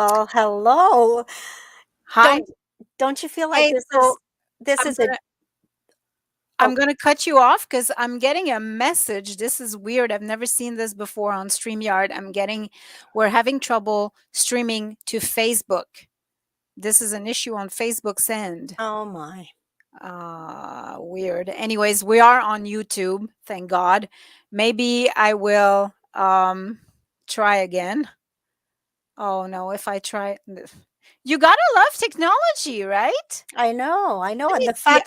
Well, hello. Hi. Don't you feel like Hey, so this I'm is a gonna oh, I'm gonna cut you off because I'm getting a message. This is weird. I've never seen this before on StreamYard. We're having trouble streaming to Facebook. This is an issue on Facebook's end. oh my. Weird. Anyways, we are on YouTube, thank God. Maybe I will try again. Oh no, if I try you gotta love technology, right? I know, Let and me see.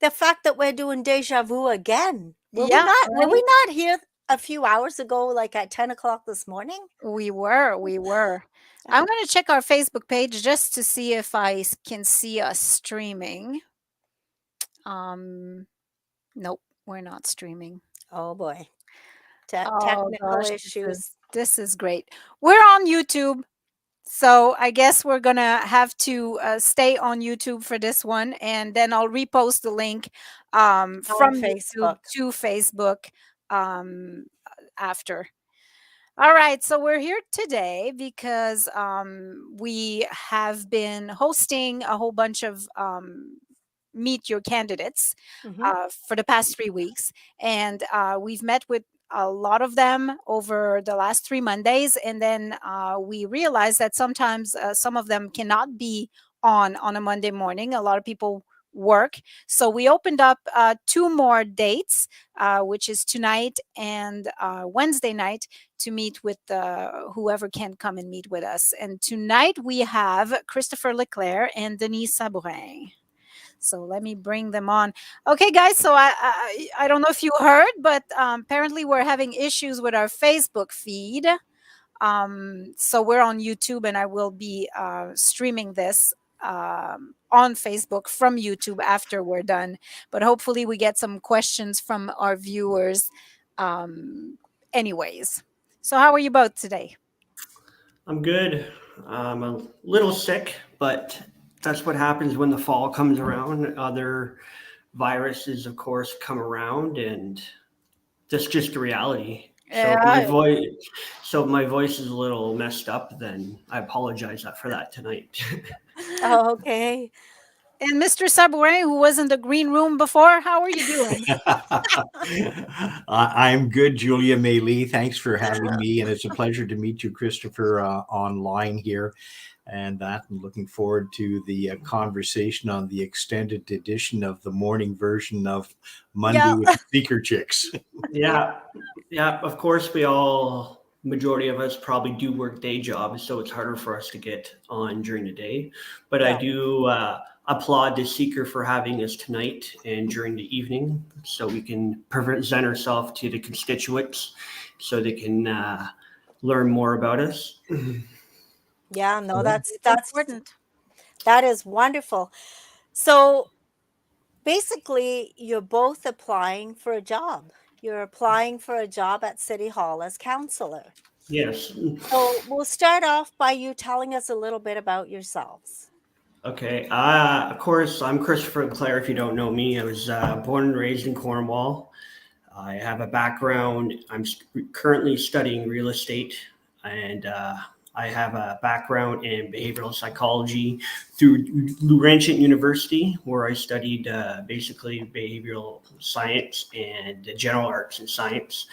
the fact that we're doing deja vu again. Yeah, Were right? we not here a few hours ago, like at 10 o'clock this morning? We were. Uh, I'm gonna check our Facebook page just to see if can see us streaming. Um, nope, we're not streaming. oh boy. Oh Technical gosh, this is issues. this is great. We're on YouTube, so I guess we're gonna have to stay on YouTube for this one, and then I'll repost the link On from YouTube Facebook. to Facebook after. All right, so we're here today because we have been hosting a whole bunch of meet your candidates Mhm. for the past 3 weeks, and we've met with a lot of them over the last 3 Mondays, and then we realized that sometimes some of them cannot be on a Monday morning. A lot of people work, so we opened up two more dates, which is tonight and Wednesday night, to meet with whoever can come and meet with us. And tonight we have Christopher Leclair and Denis Sabourin. So let me bring them on. Okay, guys. So I don't know if you heard, but apparently we're having issues with our Facebook feed. So we're on YouTube, and I will be streaming this on Facebook from YouTube after we're done. But hopefully, we get some questions from our viewers. Anyways, so how are you both today? I'm good. I'm a little sick, but that's what happens when the fall comes around. Other viruses, of course, come around, and that's just the reality. Yeah. So my voice is a little messed up. Then I apologize for that tonight. Oh, okay. And Mr. Sabourin, who was in the green room before, how are you doing? I'm good, Julia Maylee. Thanks for having me, and it's a pleasure to meet you, Christopher, online here. And that, I'm looking forward to the conversation on the extended edition of the morning version of Monday Yeah. with the Speaker Chicks. Yeah, yeah. Of course, we all majority of us probably do work day jobs, so it's harder for us to get on during the day. But I Yeah. do applaud the seeker for having us tonight and during the evening, so we can present ourselves to the constituents, so they can learn more about us. Yeah, no, Yeah. It's important. that is wonderful. So basically, you're both applying for a job. You're applying for a job at City Hall as counselor. Yes. So we'll start off by you telling us a little bit about yourselves. Okay. Of course, I'm Christopher Leclair. If you don't know me, I was born and raised in Cornwall. I have a background. I'm currently studying real estate, and I have a background in behavioral psychology through Laurentian University, where I studied basically behavioral science and the general arts and science.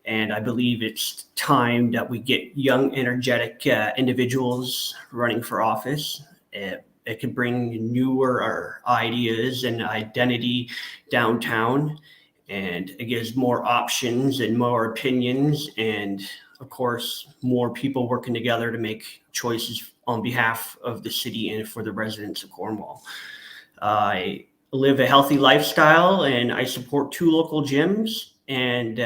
And I believe it's time that we get young, energetic individuals running for office. It can bring newer ideas and identity downtown, and it gives more options and more opinions, and of course more people working together to make choices on behalf of the city and for the residents of Cornwall. I live a healthy lifestyle, and I support two local gyms, and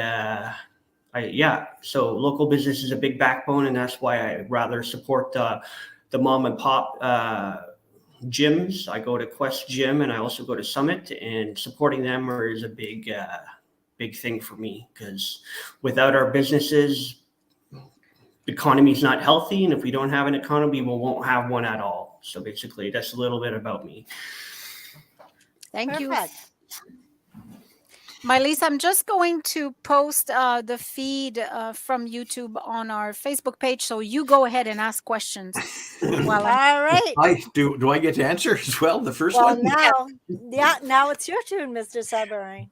so local business is a big backbone, and that's why I rather support the mom and pop gyms. I go to Quest Gym, and I also go to Summit, and supporting them is a big thing for me, because without our businesses, the economy is not healthy, and if we don't have an economy, we won't have one at all. So basically, that's a little bit about me. Thank you. Perfect. Mylise, I'm just going to post the feed from YouTube on our Facebook page, so you go ahead and ask questions while I'm. All right. Do I get to answer as well? The first Well, one? now, yeah, now it's your turn, Mr. Sabourin.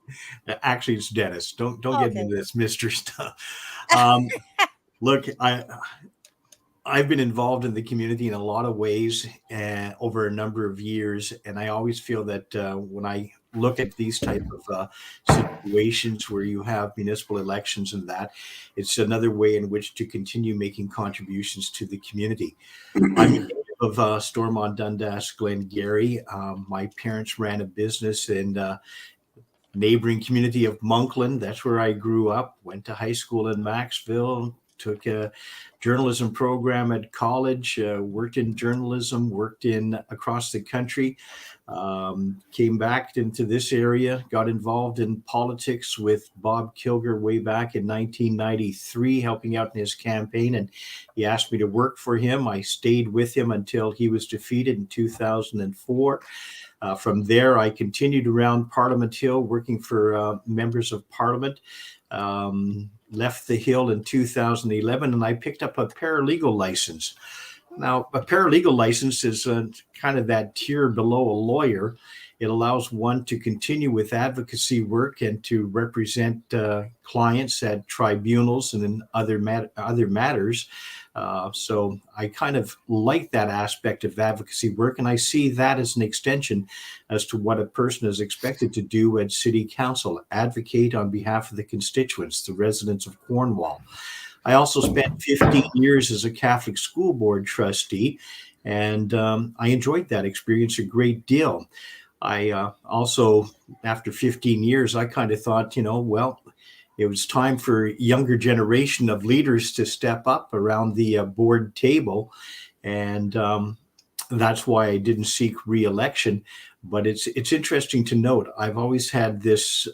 Actually, it's Dennis. Don't get Okay. into this Mister stuff. Look, I've been involved in the community in a lot of ways over a number of years, and I always feel that when I look at these type of situations where you have municipal elections and that, it's another way in which to continue making contributions to the community. I'm a native of Stormont, Dundas, Glengarry. My parents ran a business in neighboring community of Monkland. That's where I grew up. Went to high school in Maxville. Took a journalism program at college. Worked in journalism. Worked in across the country. Came back into this area. Got involved in politics with Bob Kilger way back in 1993, helping out in his campaign. And he asked me to work for him. I stayed with him until he was defeated in 2004. From there, I continued around Parliament Hill, working for members of Parliament. Left the Hill in 2011, and I picked up a paralegal license. Now, a paralegal license is kind of that tier below a lawyer. It allows one to continue with advocacy work and to represent clients at tribunals and in other matters. So I kind of like that aspect of advocacy work, and I see that as an extension as to what a person is expected to do at City Council, advocate on behalf of the constituents, the residents of Cornwall. I also spent 15 years as a Catholic school board trustee, and I enjoyed that experience a great deal. I also, after 15 years, I kind of thought, well, it was time for a younger generation of leaders to step up around the board table. And that's why I didn't seek re-election. But it's interesting to note, I've always had this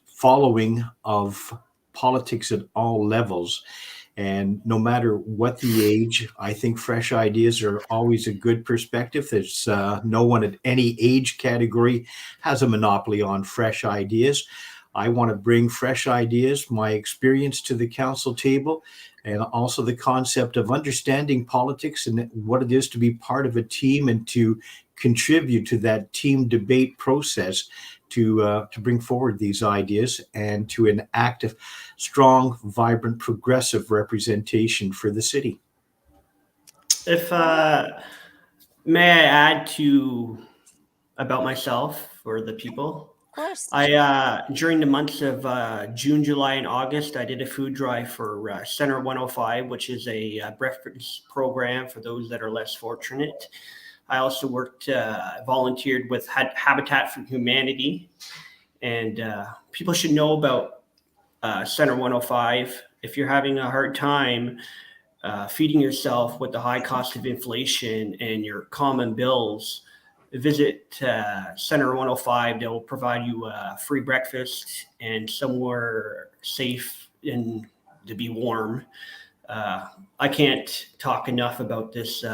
following of politics at all levels. And no matter what the age, I think fresh ideas are always a good perspective. There's no one at any age category has a monopoly on fresh ideas. I want to bring fresh ideas, my experience to the council table, and also the concept of understanding politics and what it is to be part of a team and to contribute to that team debate process to bring forward these ideas and to enact a strong, vibrant, progressive representation for the city. If may I add to about myself for the people? Of course. I during the months of June, July, and August, I did a food drive for Center 105, which is a breakfast program for those that are less fortunate. I also worked, volunteered with Habitat for Humanity, and people should know about Center 105. If you're having a hard time feeding yourself with the high cost of inflation and your common bills, visit Center 105. They'll provide you a free breakfast and somewhere safe and to be warm. I can't talk enough about this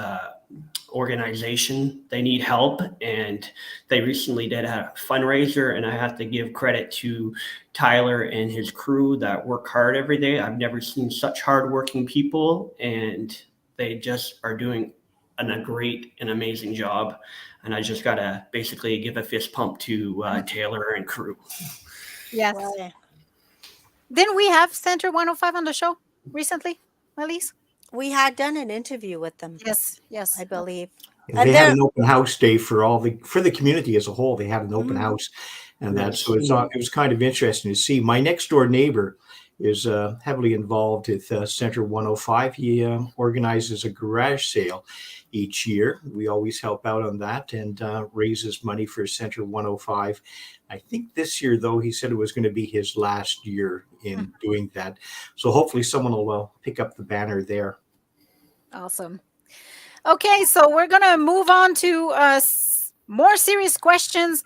organization. They need help, and they recently did a fundraiser, and I have to give credit to Tyler and his crew that work hard every day. I've never seen such hardworking people, and they just are doing a great and amazing job. And I just gotta basically give a fist pump to Taylor and crew. Yes. Right. Didn't we have Center 105 on the show recently, Mylise? We had done an interview with them, Yes, yes. I believe. And And they had they're an open house day for the community as a whole. They had an open house, and that Nice. so it was kind of interesting to see. My next door neighbor is heavily involved with Center 105. He organizes a garage sale each year. We always help out on that and raises money for Center 105. I think this year, though, he said it was going to be his last year in doing that. So hopefully someone will pick up the banner there. Awesome. Okay, so we're gonna move on to more serious questions.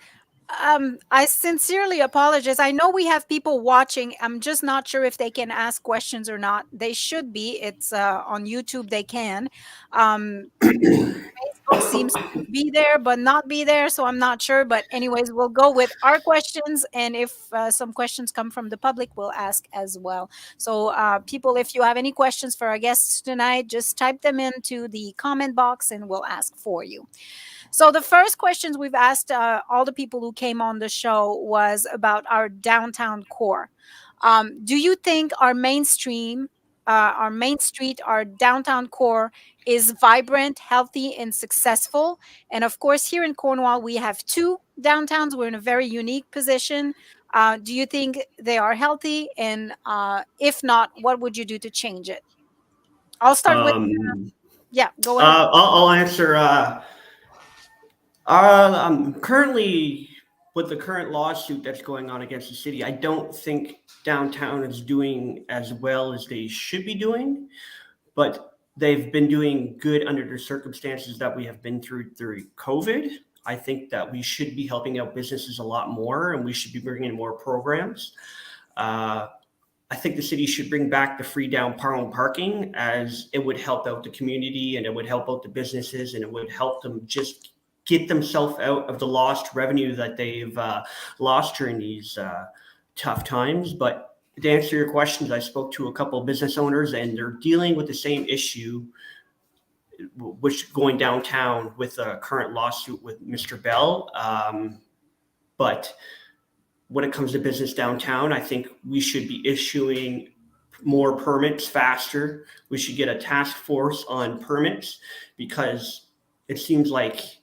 I sincerely apologize. I know we have people watching. I'm just not sure if they can ask questions or not. They should be. It's on YouTube. They can. Facebook, seems to be there but not be there, so I'm not sure. But anyways, we'll go with our questions, and if some questions come from the public, we'll ask as well. So people, if you have any questions for our guests tonight, just type them into the comment box and we'll ask for you. So the first questions we've asked all the people who came on the show was about our downtown core. Do you think our main street, our downtown core is vibrant, healthy, and successful? And of course, here in Cornwall, we have two downtowns. We're in a very unique position. Do you think they are healthy? And if not, what would you do to change it? I'll start with, Um, yeah, go ahead. I'll answer. Currently, with the current lawsuit that's going on against the city, I don't think downtown is doing as well as they should be doing, but they've been doing good under the circumstances that we have been through during COVID. I think that we should be helping out businesses a lot more, and we should be bringing in more programs. Uh, I think the city should bring back the free downtown parking, as it would help out the community and it would help out the businesses and it would help them just get themselves out of the lost revenue that they've lost during these tough times. But to answer your questions, I spoke to a couple of business owners and they're dealing with the same issue, which going downtown with a current lawsuit with Mr. Bell. But when it comes to business downtown, I think we should be issuing more permits faster. We should get a task force on permits, because it seems like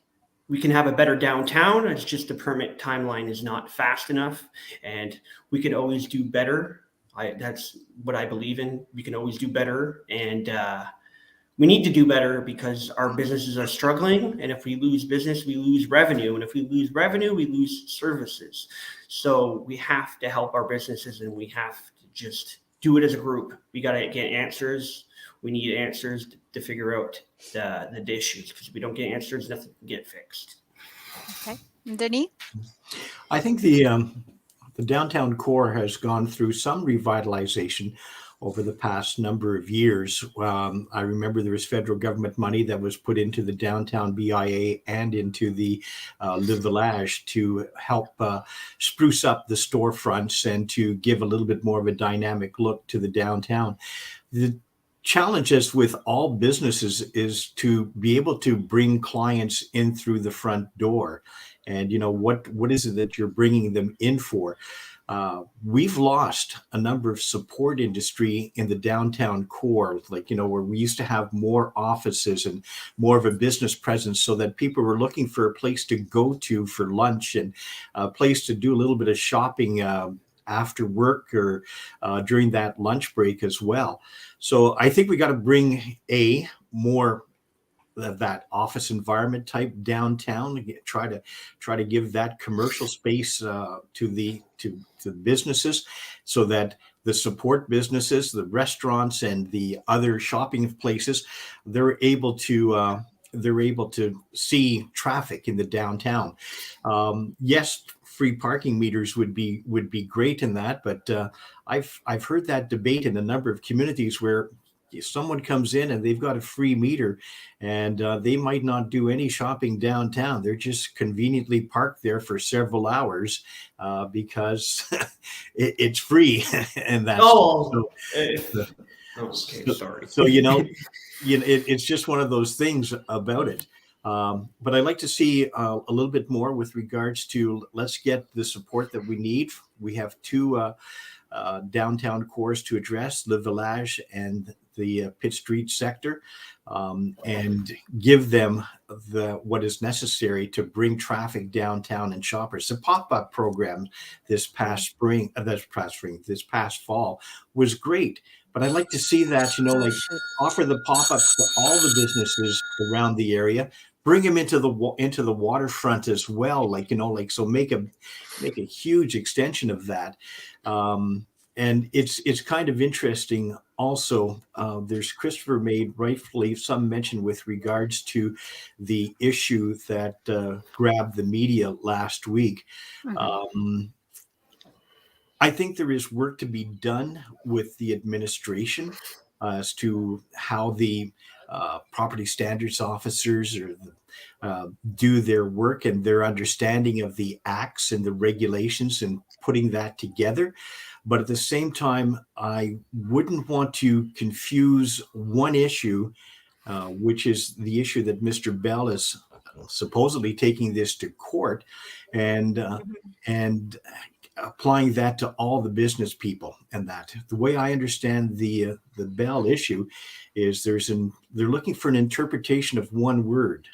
we can have a better downtown. It's just the permit timeline is not fast enough, and we can always do better. That's what I believe in. We can always do better, and we need to do better because our businesses are struggling. And if we lose business, we lose revenue. And if we lose revenue, we lose services. So we have to help our businesses, and we have to just do it as a group. We got to get answers. We need answers to figure out the issues, because if we don't get answers, nothing can get fixed. Okay. Denis? I think the downtown core has gone through some revitalization over the past number of years. I remember there was federal government money that was put into the downtown BIA and into the Le Village to help spruce up the storefronts and to give a little bit more of a dynamic look to the downtown. The challenge, as with all businesses, is to be able to bring clients in through the front door. And what is it that you're bringing them in for? We've lost a number of support industry in the downtown core, where we used to have more offices and more of a business presence, so that people were looking for a place to go to for lunch and a place to do a little bit of shopping after work or during that lunch break as well. So I think we got to bring more of that office environment type downtown, try to give that commercial space to the businesses, so that the support businesses, the restaurants, and the other shopping places, they're able to see traffic in the downtown. Yes, free parking meters would be great in that, but I've heard that debate in a number of communities where someone comes in and they've got a free meter, and they might not do any shopping downtown. They're just conveniently parked there for several hours because it's free. And that's okay, sorry. So it's just one of those things about it. But I'd like to see a little bit more with regards to, let's get the support that we need. We have two downtown cores to address, Le Village and the Pitt Street sector, and give them what is necessary to bring traffic downtown and shoppers. The pop-up program this past fall was great, but I'd like to see that, offer the pop-ups to all the businesses around the area, bring them into the waterfront as well, so make a huge extension of that. And it's kind of interesting also. There's Christopher made rightfully some mention with regards to the issue that grabbed the media last week. Mm-hmm. I think there is work to be done with the administration as to how the property standards officers or do their work and their understanding of the acts and the regulations and putting that together. But at the same time, I wouldn't want to confuse one issue, which is the issue that Mr. Bell is supposedly taking this to court and and applying that to all the business people. And that the way I understand the Bell issue is they're looking for an interpretation of one word,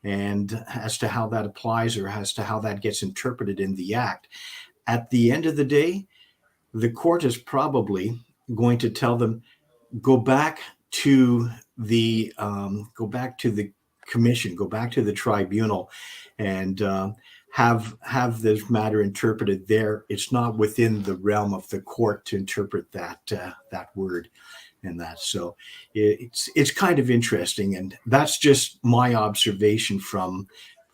and as to how that applies or as to how that gets interpreted in the act. At the end of the day, the court is probably going to tell them, go back to the commission, go back to the tribunal, and have this matter interpreted there. It's not within the realm of the court to interpret that word and that. So it's kind of interesting, and that's just my observation from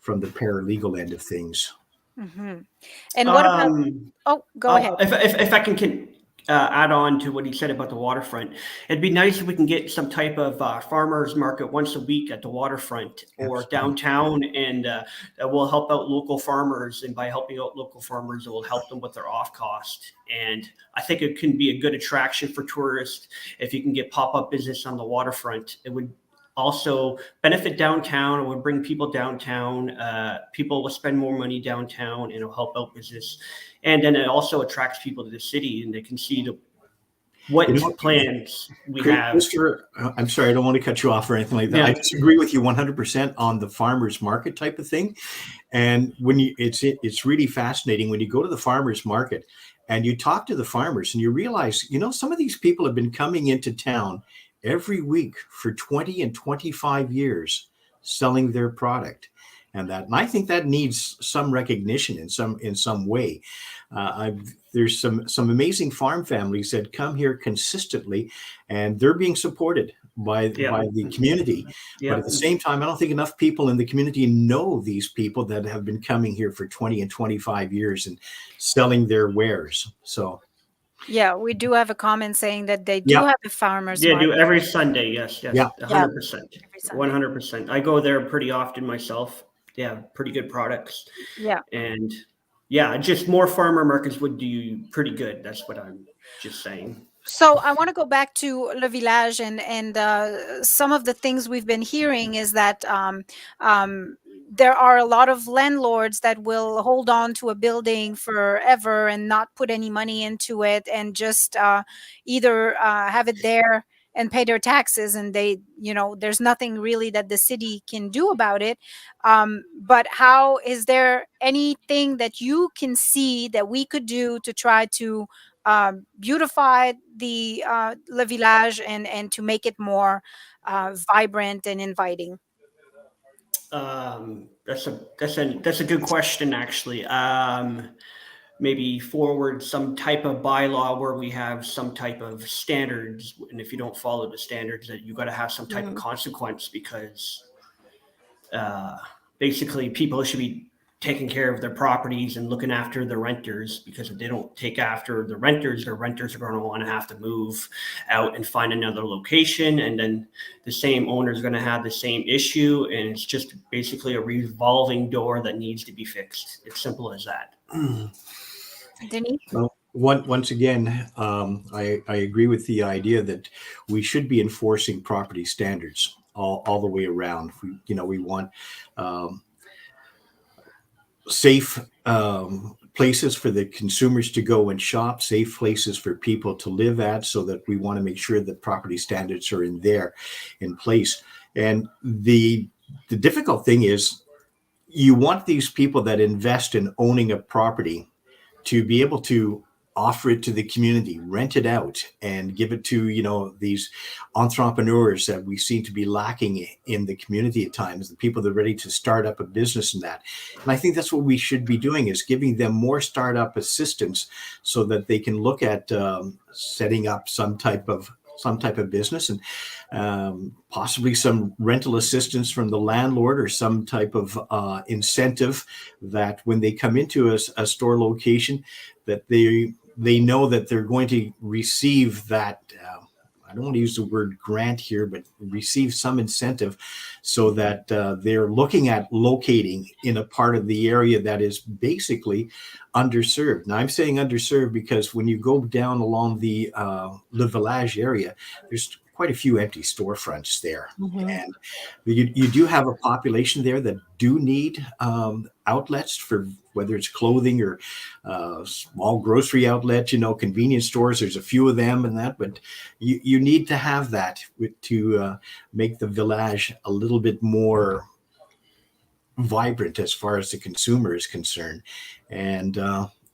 the paralegal end of things. And what about? Oh, go ahead. If I can add on to what he said about the waterfront, it'd be nice if we can get some type of farmers market once a week at the waterfront or downtown, and that will help out local farmers. And by helping out local farmers, it will help them with their off cost. And I think it can be a good attraction for tourists if you can get pop-up business on the waterfront. It would also benefit downtown. It would bring people downtown. People will spend more money downtown, and it'll help out business. And then it also attracts people to the city, and they can see what plans we have. Mr. I'm sorry, I don't want to cut you off or anything like that. Yeah. I disagree with you 100% on the farmers market type of thing. And it's really fascinating when you go to the farmers market and you talk to the farmers and you realize, some of these people have been coming into town every week for 20 and 25 years selling their product. And I think that needs some recognition in some way. There's some amazing farm families that come here consistently, and they're being supported by the community. But at the same time, I don't think enough people in the community know these people that have been coming here for 20 and 25 years and selling their wares. So. Yeah, we do have a comment saying that they do have a farmers market. Do every Sunday. Yes, 100%, 100%. I go there pretty often myself. Yeah, pretty good products. Yeah, and just more farmer markets would do pretty good. That's what I'm just saying. So I want to go back to Le Village, and some of the things we've been hearing is that there are a lot of landlords that will hold on to a building forever and not put any money into it, and just either have it there and pay their taxes, and there's nothing really that the city can do about it. But how is there anything that you can see that we could do to try to beautify the Le Village and to make it more vibrant and inviting? That's a good question, actually. Maybe forward some type of bylaw where we have some type of standards, and if you don't follow the standards, that you got to have some type of consequence, because basically people should be taking care of their properties and looking after the renters, because if they don't take after the renters are going to want to have to move out and find another location, and then the same owner is going to have the same issue, and it's just basically a revolving door that needs to be fixed. It's simple as that. Denis? Well, once again, I agree with the idea that we should be enforcing property standards all the way around. We want safe places for the consumers to go and shop, safe places for people to live at, so that we want to make sure that property standards are in place. And the difficult thing is, you want these people that invest in owning a property to be able to offer it to the community, rent it out, and give it to, these entrepreneurs that we seem to be lacking in the community at times, the people that are ready to start up a business and that. And I think that's what we should be doing, is giving them more startup assistance so that they can look at setting up some type of business, and possibly some rental assistance from the landlord, or some type of incentive that when they come into a store location, that they know that they're going to receive that I don't want to use the word grant here, but receive some incentive so that they're looking at locating in a part of the area that is basically underserved. Now, I'm saying underserved because when you go down along the Le Village area, there's quite a few empty storefronts there. Mhm. And you do have a population there that do need outlets for whether it's clothing or small grocery outlet, convenience stores. There's a few of them and that, but you need to have that to make the village a little bit more vibrant as far as the consumer is concerned. And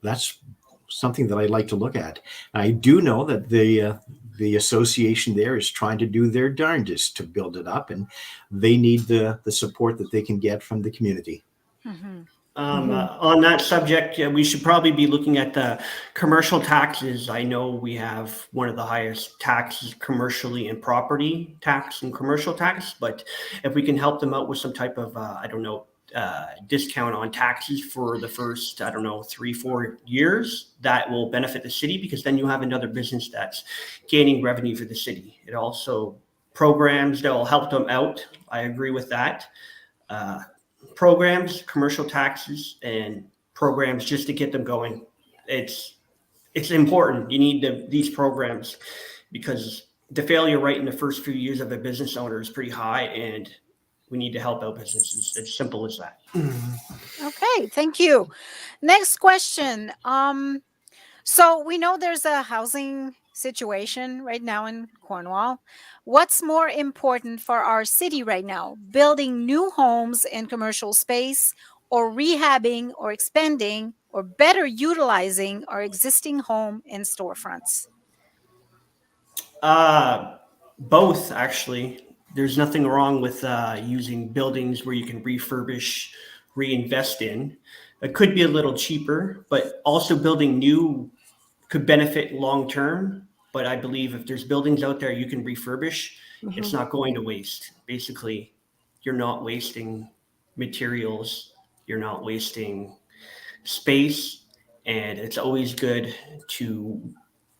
that's something that I like to look at. I do know that the association there is trying to do their darndest to build it up, and they need the support that they can get from the community. Mm-hmm. Mhm. On that subject, we should probably be looking at the commercial taxes. I know we have one of the highest taxes commercially in property tax and commercial tax, but if we can help them out with some type of, I don't know, discount on taxes for the first, I don't know, 3-4 years, that will benefit the city, because then you have another business that's gaining revenue for the city. It also programs that will help them out. I agree with that. Uh, Programs, commercial taxes, and programs just to get them going. It's important. You need these programs because the failure rate in the first few years of a business owner is pretty high, and we need to help out businesses. It's simple as that. Okay, thank you. Next question. So we know there's a housing situation right now in Cornwall. What's more important for our city right now? Building new homes in commercial space, or rehabbing or expanding or better utilizing our existing home and storefronts? Uh, Both, actually. There's nothing wrong with using buildings where you can refurbish, reinvest in. It could be a little cheaper, but also building new could benefit long term. But I believe if there's buildings out there you can refurbish, it's Mhm. not going to waste. Basically, you're not wasting materials, you're not wasting space, and it's always good to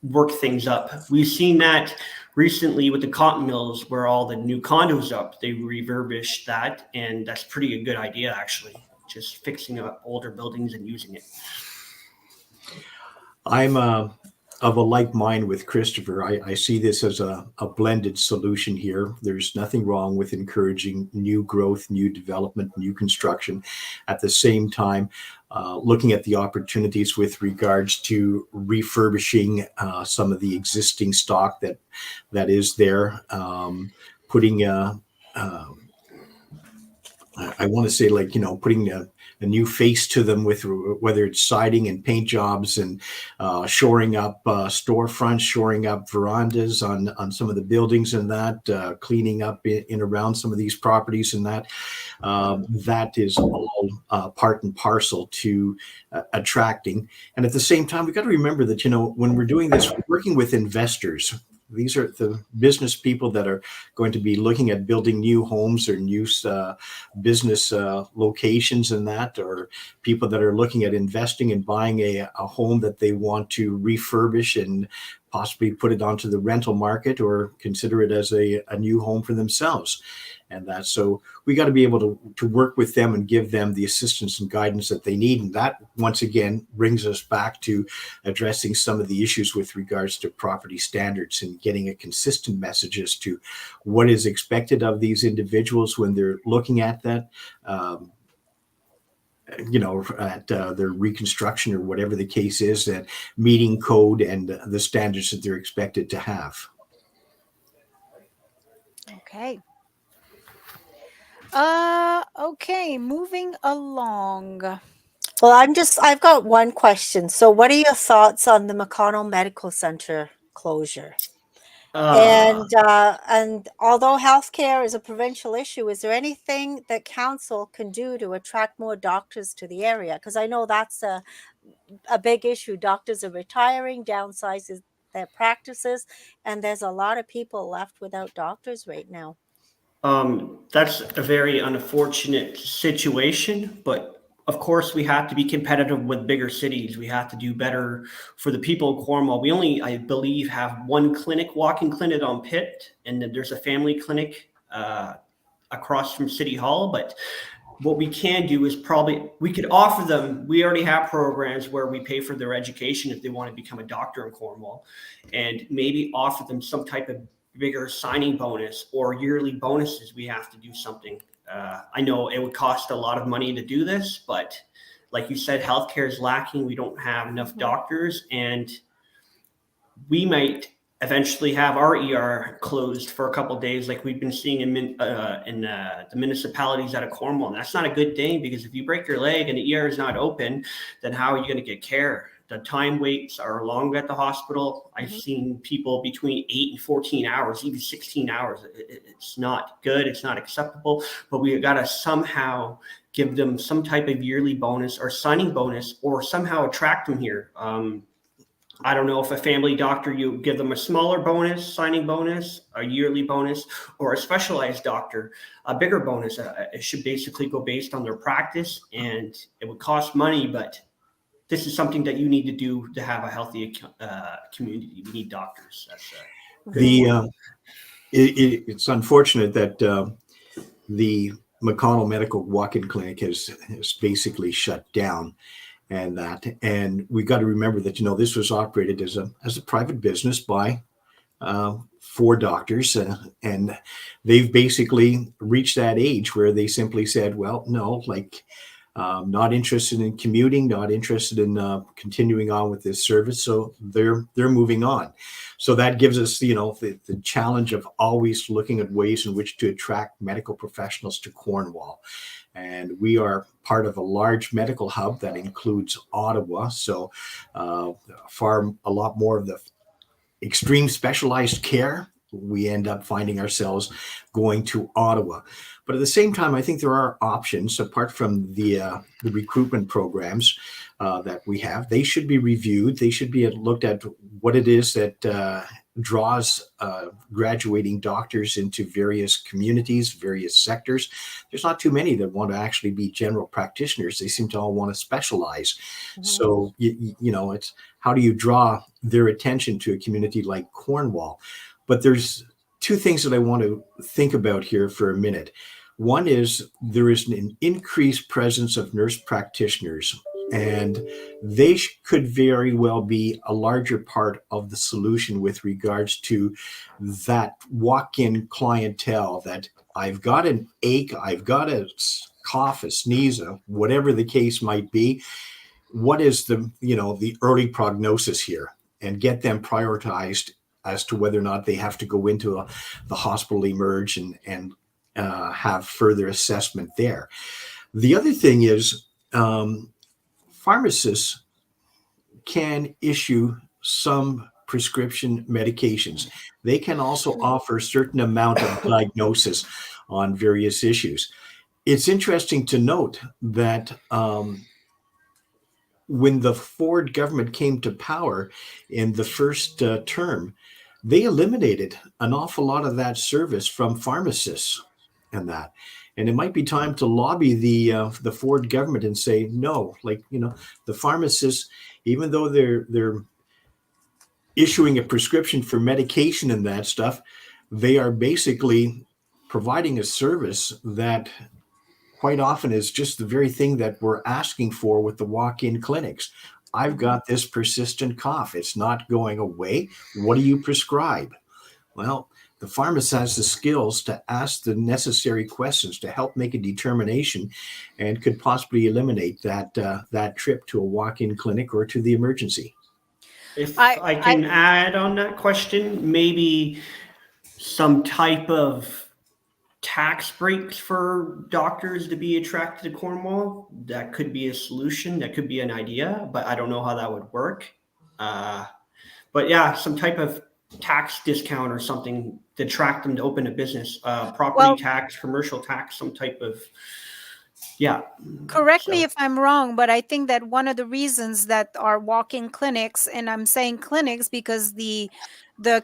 work things up. We've seen that recently with the cotton mills, where all the new condos up, they refurbished that, and that's pretty a good idea actually. Just fixing up older buildings and using it. I'm of a like mind with Christopher. I see this as a blended solution here. There's nothing wrong with encouraging new growth, new development, new construction. At the same time, looking at the opportunities with regards to refurbishing some of the existing stock that is there, putting I want to say, like, putting a new face to them with whether it's siding and paint jobs and shoring up storefronts, shoring up verandas on some of the buildings and that, cleaning up in around some of these properties and that. That is all part and parcel to attracting. And at the same time, we've got to remember that, when we're doing this, we're working with investors. These are the business people that are going to be looking at building new homes or new business locations and that, or people that are looking at investing and buying a home that they want to refurbish and possibly put it onto the rental market or consider it as a new home for themselves. And that, so we got to be able to work with them and give them the assistance and guidance that they need. And that, once again, brings us back to addressing some of the issues with regards to property standards and getting a consistent message as to what is expected of these individuals when they're looking at that. At their reconstruction or whatever the case is, that meeting code and the standards that they're expected to have. Okay. Okay, moving along. Well, I've got one question. So what are your thoughts on the McConnell Medical Center closure? Uh, And although healthcare is a provincial issue, is there anything that council can do to attract more doctors to the area? Because I know that's a big issue. Doctors are retiring, downsizes their practices, and there's a lot of people left without doctors right now. that's a very unfortunate situation, but of course, we have to be competitive with bigger cities. We have to do better for the people of Cornwall. We only, I believe, have one walk-in clinic on Pitt, and then there's a family clinic across from City Hall. But what we can do is we could offer them, we already have programs where we pay for their education if they want to become a doctor in Cornwall, and maybe offer them some type of bigger signing bonus or yearly bonuses. We have to do something. I know it would cost a lot of money to do this, but like you said, healthcare is lacking. We don't have enough doctors, and we might eventually have our ER closed for a couple of days, like we've been seeing in the municipalities out of Cornwall. And that's not a good thing, because if you break your leg and the ER is not open, then how are you going to get care? The time waits are long at the hospital. I've seen people between 8 and 14 hours, even 16 hours. It's not good. It's not acceptable. But we got to somehow give them some type of yearly bonus or signing bonus, or somehow attract them here. I don't know if a family doctor, you give them a smaller bonus, signing bonus, a yearly bonus, or a specialized doctor, a bigger bonus. It should basically go based on their practice, and it would cost money, but this is something that you need to do to have a healthy community. We need doctors. That's it's unfortunate that the McConnell Medical Walk-in Clinic has basically shut down, and we got to remember that this was operated as a private business by 4 doctors, and they've basically reached that age where they simply said, well, no, not interested in commuting, not interested in continuing on with this service. So they're moving on. So that gives us, the challenge of always looking at ways in which to attract medical professionals to Cornwall. And we are part of a large medical hub that includes Ottawa. So a lot more of the extreme specialized care, we end up finding ourselves going to Ottawa. But at the same time, I think there are options apart from the recruitment programs that we have. They should be reviewed. They should be looked at what it is that draws graduating doctors into various communities, various sectors. There's not too many that want to actually be general practitioners. They seem to all want to specialize. So, it's how do you draw their attention to a community like Cornwall? But there's 2 things that I want to think about here for a minute. One is there is an increased presence of nurse practitioners, and they could very well be a larger part of the solution with regards to that walk-in clientele that I've got an ache, I've got a cough, a sneeze, whatever the case might be. What is the early prognosis here, and get them prioritized as to whether or not they have to go into the hospital emerge and have further assessment there. The other thing is pharmacists can issue some prescription medications. They can also offer a certain amount of diagnosis on various issues. It's interesting to note that when the Ford government came to power in the first term, they eliminated an awful lot of that service from pharmacists and that. And it might be time to lobby the Ford government and say, no, the pharmacists, even though they're issuing a prescription for medication and that stuff, they are basically providing a service that quite often is just the very thing that we're asking for with the walk-in clinics. I've got this persistent cough. It's not going away. What do you prescribe? Well, the pharmacist has the skills to ask the necessary questions to help make a determination, and could possibly eliminate that trip to a walk-in clinic or to the emergency. If I can add on that question, maybe some type of tax breaks for doctors to be attracted to Cornwall. That could be a solution. That could be an idea, but I don't know how that would work. But yeah, some type of tax discount or something to attract them to open a business, property tax, commercial tax, some type of Yeah. Correct me So, if I'm wrong, but I think that one of the reasons that are walk-in clinics, and I'm saying clinics because the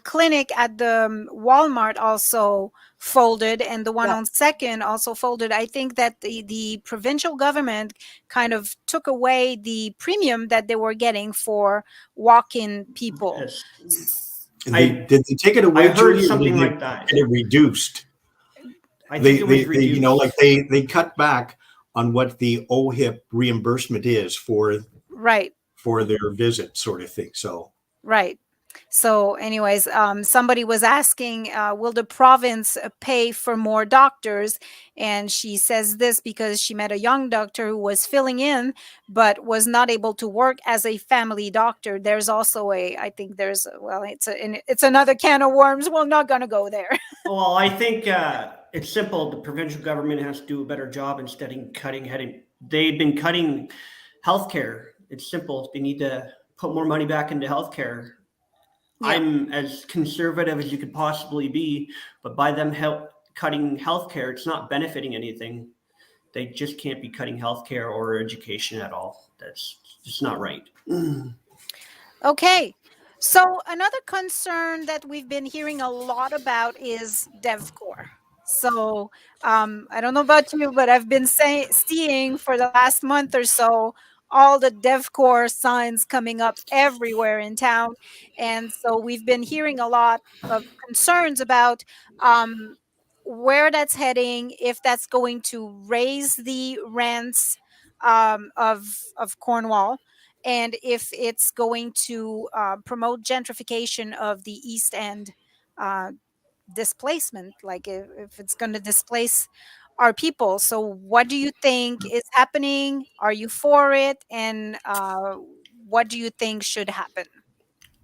clinic at the Walmart also folded, and the one Yeah. on Second also folded. I think that the provincial government kind of took away the premium that they were getting for walk-in people. yes, Did they take it I away, heard Julie, or did something they like that. get it reduced? I think it was They reduced. they cut back on what the OHIP reimbursement is Right. for their visit, sort of thing. So Right. So, anyways, somebody was asking, will the province pay for more doctors? And she says this because she met a young doctor who was filling in, but was not able to work as a family doctor. There's also I think there's, well, it's another can of worms. We're not going to go there. Well, I think it's simple. The provincial government has to do a better job instead of cutting. They've been cutting healthcare. It's simple. They need to put more money back into healthcare. Yeah. I'm as conservative as you could possibly be, but by them cutting healthcare, it's not benefiting anything. They just can't be cutting healthcare or education at all. That's just not right. Okay. So another concern that we've been hearing a lot about is DevCore. So I don't know about you, but I've been seeing for the last month or so all the DevCore signs coming up everywhere in town. And so we've been hearing a lot of concerns about um, where that's heading, if that's going to raise the rents of Cornwall, and if it's going to promote gentrification of the East End, uh, displacement, like if it's going to displace our people. So, what do you think is happening? Are you for it? And what do you think should happen?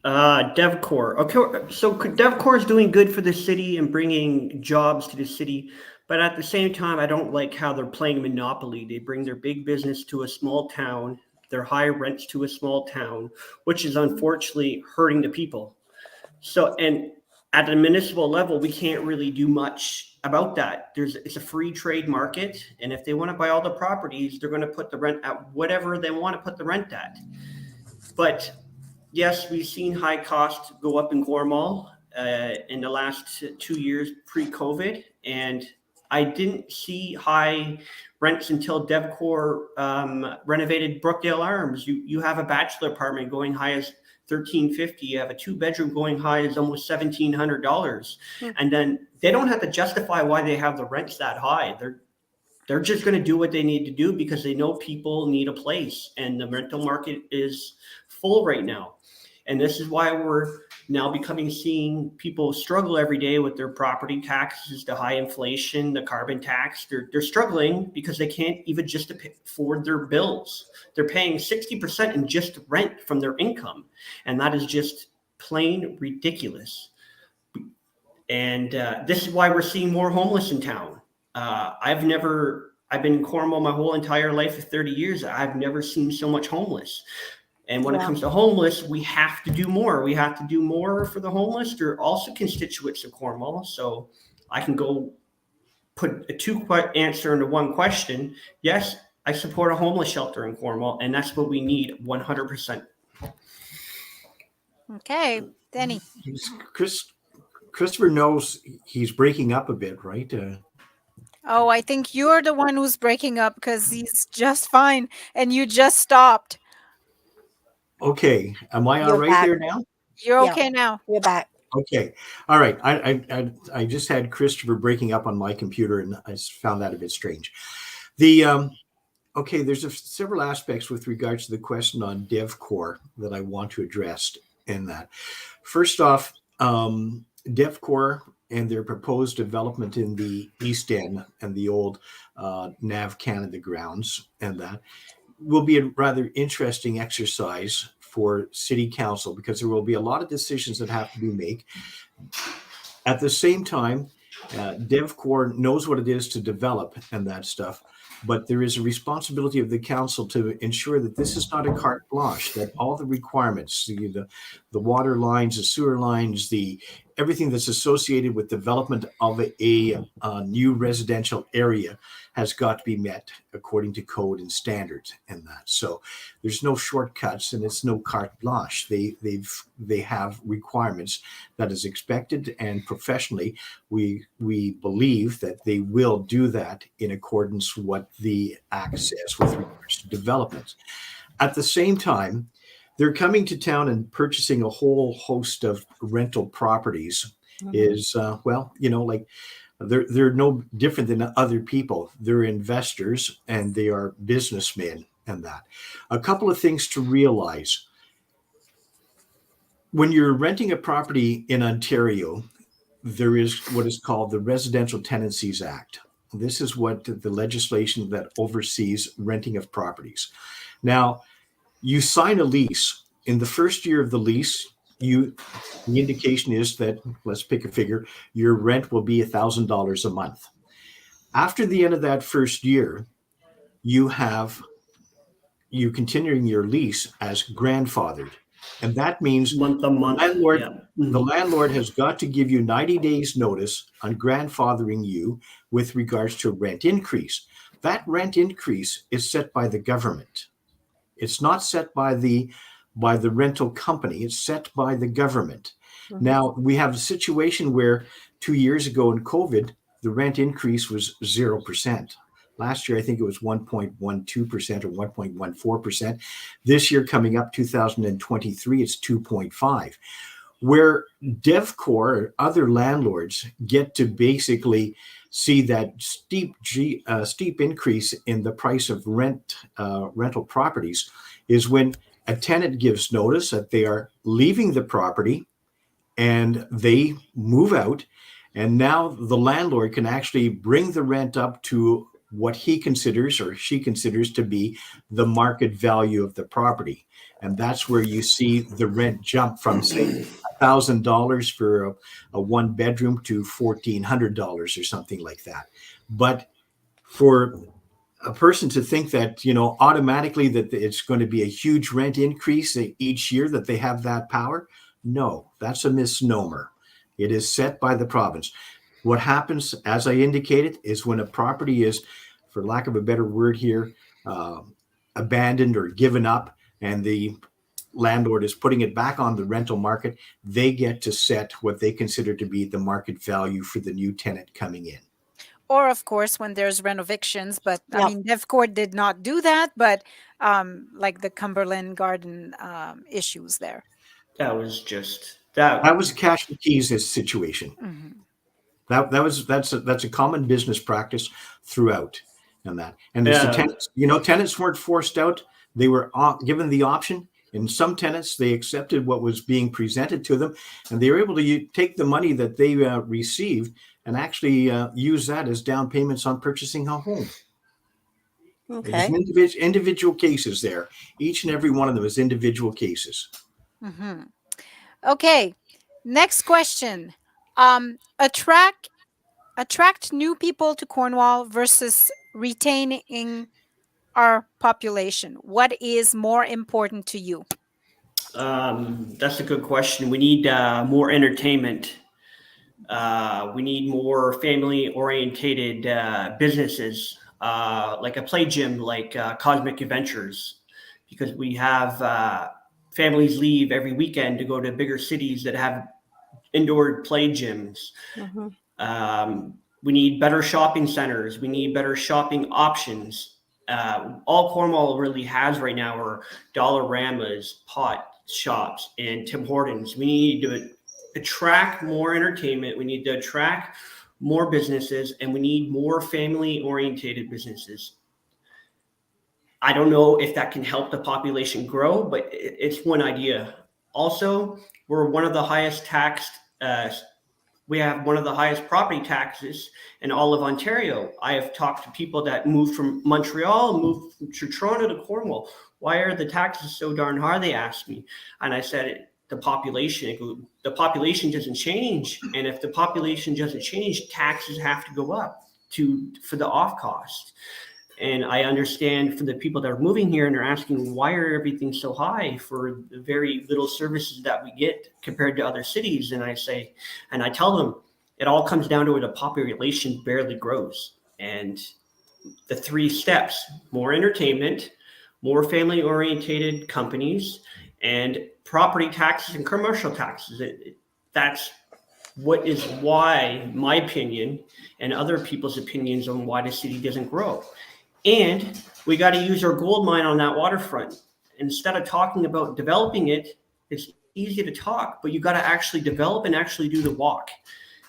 DevCore. Okay, so DevCore is doing good for the city and bringing jobs to the city, but at the same time, I don't like how they're playing Monopoly. They bring their big business to a small town, their high rents to a small town, which is unfortunately hurting the people. So, and at the municipal level, we can't really do much about that. It's a free trade market, and if they want to buy all the properties, they're going to put the rent at whatever they want to put the rent at. But yes, we've seen high costs go up in Cornwall in the last 2 years pre-COVID, and I didn't see high rents until DevCore renovated Brookdale Arms. You have a bachelor apartment going high as $1,350. You have a 2-bedroom going high as almost $1,700, and then they don't have to justify why they have the rents that high. They're just going to do what they need to do because they know people need a place, and the rental market is full right now. And this is why we're now seeing people struggle every day with their property taxes, the high inflation, the carbon tax. They're struggling because they can't even just afford their bills. They're paying 60% in just rent from their income. And that is just plain ridiculous. And this is why we're seeing more homeless in town. I've been in Cornwall my whole entire life of 30 years. I've never seen so much homeless. And when it comes to homeless, we have to do more. We have to do more for the homeless. They're also constituents of Cornwall. So I can go put a answer into one question. Yes, I support a homeless shelter in Cornwall, and that's what we need 100%. Okay, Denny. Christopher knows he's breaking up a bit, right? Oh, I think you're the one who's breaking up because he's just fine and you just stopped. Okay, am I all You're right back. there now? You're Yeah. okay now. You're back. Okay, all right. I just had Christopher breaking up on my computer, and I found that a bit strange. Okay, there's several aspects with regards to the question on DevCore that I want to address in that. First off, DevCore and their proposed development in the East End and the old NAV Canada grounds and that will be a rather interesting exercise for City Council because there will be a lot of decisions that have to be made. At the same time, DevCore knows what it is to develop and that stuff, but there is a responsibility of the council to ensure that this is not a carte blanche, that all the requirements, the water lines, the sewer lines, the everything that's associated with development of a new residential area has got to be met according to code and standards and that. So there's no shortcuts and it's no carte blanche. They have requirements that is expected, and professionally we believe that they will do that in accordance with what the Act says with regards to development. At the same time, they're coming to town and purchasing a whole host of rental properties. Is well, like they're no different than other people. They're investors and they are businessmen and that. A couple of things to realize. When you're renting a property in Ontario, there is what is called the Residential Tenancies Act. This is what the legislation that oversees renting of properties. Now, you sign a lease. In the first year of the lease, the indication is that, let's pick a figure, your rent will be $1,000 a month. After the end of that first year, you continuing your lease as grandfathered. And that means month to month. The landlord has got to give you 90 days notice on grandfathering you with regards to rent increase. That rent increase is set by the government. It's not set by the rental company. It's set by the government. Now, we have a situation where 2 years ago in COVID, the rent increase was 0%. Last year, I think it was 1.12% or 1.14%. This year, coming up 2023, it's 2.5%. Where DevCo or other landlords get to basically see that steep increase in the price of rental properties is when a tenant gives notice that they are leaving the property and they move out, and now the landlord can actually bring the rent up to what he considers or she considers to be the market value of the property. And that's where you see the rent jump from, say, $1,000 for a one bedroom to $1,400 or something like that. But for a person to think that, automatically that it's going to be a huge rent increase each year, that they have that power, no, that's a misnomer. It is set by the province. What happens, as I indicated, is when a property is, for lack of a better word here, abandoned or given up, and the landlord is putting it back on the rental market, they get to set what they consider to be the market value for the new tenant coming in. Or, of course, when there's renovictions, but I Yep. mean, DevCo did not do that, but like the Cumberland Garden issues there. That was just That was a cash and keys situation. Mhm. That's a common business practice throughout, and as the tenants, tenants weren't forced out; they were given the option. And some tenants, they accepted what was being presented to them, and they were able to take the money that they received and actually use that as down payments on purchasing a home. Okay. It was individual cases there. Each and every one of them is individual cases. Mm-hmm. Okay, next question. Attract new people to Cornwall versus retaining our population. What is more important to you? That's a good question. We need more entertainment. We need more family-orientated businesses, like a play gym, like Cosmic Adventures, because we have families leave every weekend to go to bigger cities that have indoor play gyms. We need better shopping centers. We need better shopping options. All Cornwall really has right now are Dollaramas, pot shops, and Tim Hortons. We need to attract more entertainment. We need to attract more businesses, and we need more family-orientated businesses. I don't know if that can help the population grow, but it's one idea. Also, we're one of the highest taxed. We have one of the highest property taxes in all of Ontario. I have talked to people that moved from Montreal, moved to Toronto to Cornwall. Why are the taxes so darn high? They asked me, and I said, the population doesn't change, and if the population doesn't change, taxes have to go up for the off cost. And I understand from the people that are moving here and they're asking, why are everything so high for the very little services that we get compared to other cities? And I tell them, it all comes down to it. A population barely grows. And the 3 steps: more entertainment, more family orientated companies, and property taxes and commercial taxes. That's what is why my opinion and other people's opinions on why the city doesn't grow. And we got to use our gold mine on that waterfront. Instead of talking about developing it, it's easy to talk, but you got to actually develop and actually do the walk.